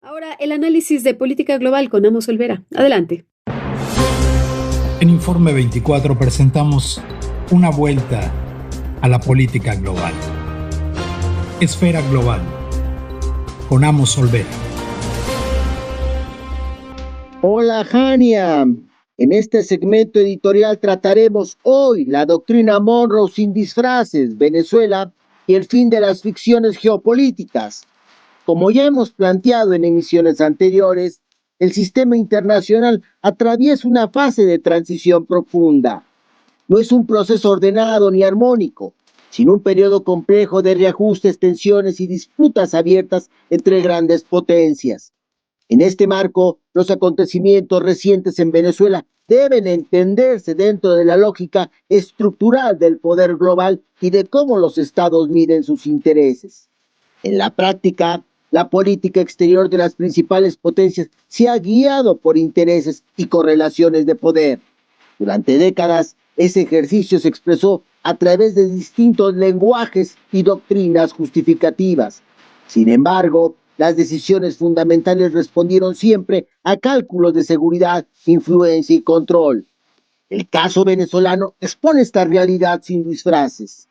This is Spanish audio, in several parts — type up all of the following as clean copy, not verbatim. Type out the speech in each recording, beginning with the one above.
Ahora el análisis de política global con Amos Olvera. Adelante. En Informe 24 presentamos una vuelta a la política global. Esfera Global con Amos Olvera. Hola, Jania. En este segmento editorial trataremos hoy la doctrina Monroe sin disfraces, Venezuela y el fin de las ficciones geopolíticas. Como ya hemos planteado en emisiones anteriores, el sistema internacional atraviesa una fase de transición profunda. No es un proceso ordenado ni armónico, sino un periodo complejo de reajustes, tensiones y disputas abiertas entre grandes potencias. En este marco, los acontecimientos recientes en Venezuela deben entenderse dentro de la lógica estructural del poder global y de cómo los estados miden sus intereses. En la práctica, la política exterior de las principales potencias se ha guiado por intereses y correlaciones de poder. Durante décadas, ese ejercicio se expresó a través de distintos lenguajes y doctrinas justificativas. Sin embargo, las decisiones fundamentales respondieron siempre a cálculos de seguridad, influencia y control. El caso venezolano expone esta realidad sin disfraces.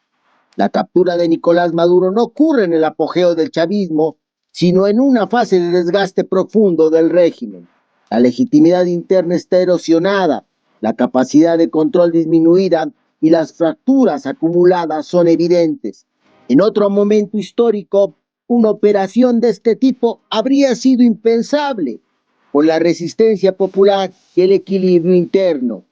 La captura de Nicolás Maduro no ocurre en el apogeo del chavismo, sino en una fase de desgaste profundo del régimen. La legitimidad interna está erosionada, la capacidad de control disminuida y las fracturas acumuladas son evidentes. En otro momento histórico, una operación de este tipo habría sido impensable por la resistencia popular y el equilibrio interno.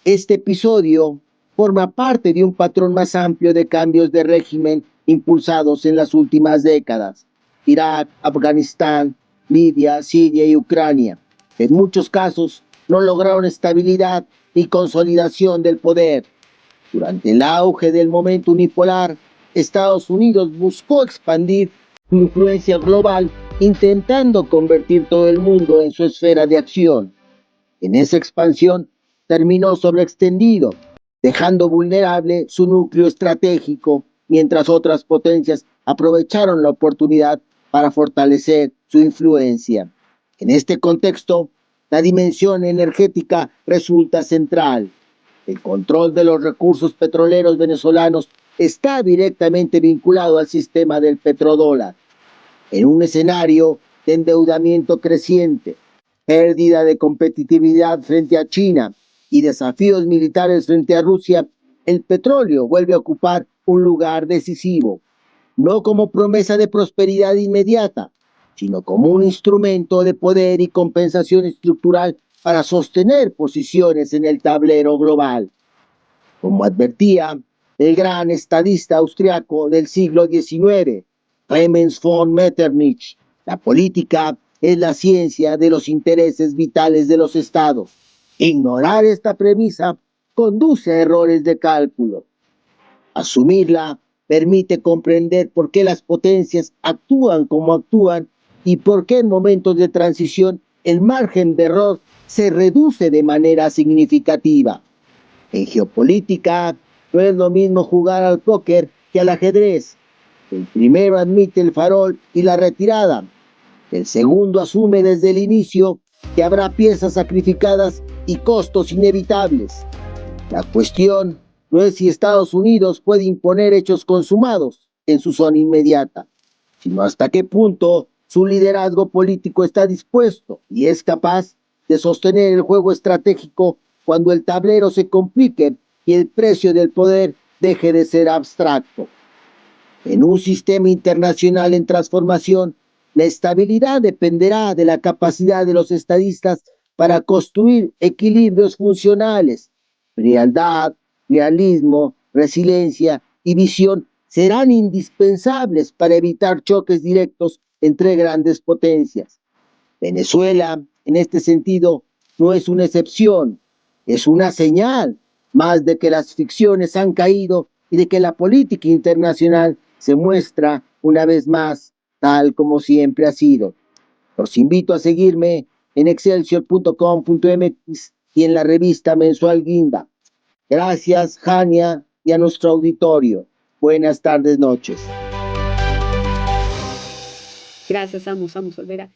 Este episodio forma parte de un patrón más amplio de cambios de régimen impulsados en las últimas décadas. Irak, Afganistán, Libia, Siria y Ucrania. En muchos casos no lograron estabilidad ni consolidación del poder. Durante el auge del momento unipolar, Estados Unidos buscó expandir su influencia global, intentando convertir todo el mundo en su esfera de acción. En esa expansión terminó sobreextendido, dejando vulnerable su núcleo estratégico, mientras otras potencias aprovecharon la oportunidad para fortalecer su influencia. En este contexto, la dimensión energética resulta central. El control de los recursos petroleros venezolanos está directamente vinculado al sistema del petrodólar. En un escenario de endeudamiento creciente, pérdida de competitividad frente a China y desafíos militares frente a Rusia, el petróleo vuelve a ocupar un lugar decisivo, no como promesa de prosperidad inmediata, sino como un instrumento de poder y compensación estructural para sostener posiciones en el tablero global. Como advertía el gran estadista austriaco del siglo XIX, Clemens von Metternich, la política es la ciencia de los intereses vitales de los estados. Ignorar esta premisa conduce a errores de cálculo. Asumirla permite comprender por qué las potencias actúan como actúan y por qué en momentos de transición el margen de error se reduce de manera significativa. En geopolítica no es lo mismo jugar al póker que al ajedrez. El primero admite el farol y la retirada. El segundo asume desde el inicio que habrá piezas sacrificadas y costos inevitables. La cuestión no es si Estados Unidos puede imponer hechos consumados en su zona inmediata, sino hasta qué punto su liderazgo político está dispuesto y es capaz de sostener el juego estratégico cuando el tablero se complique y el precio del poder deje de ser abstracto. En un sistema internacional en transformación, la estabilidad dependerá de la capacidad de los estadistas para construir equilibrios funcionales. Frialdad, realismo, resiliencia y visión serán indispensables para evitar choques directos entre grandes potencias. Venezuela, en este sentido, no es una excepción, es una señal más de que las ficciones han caído y de que la política internacional se muestra una vez más tal como siempre ha sido. Los invito a seguirme en excelsior.com.mx y en la revista mensual Guinda. Gracias, Jania, y a nuestro auditorio. Buenas tardes, noches. Gracias, Amos Olvera.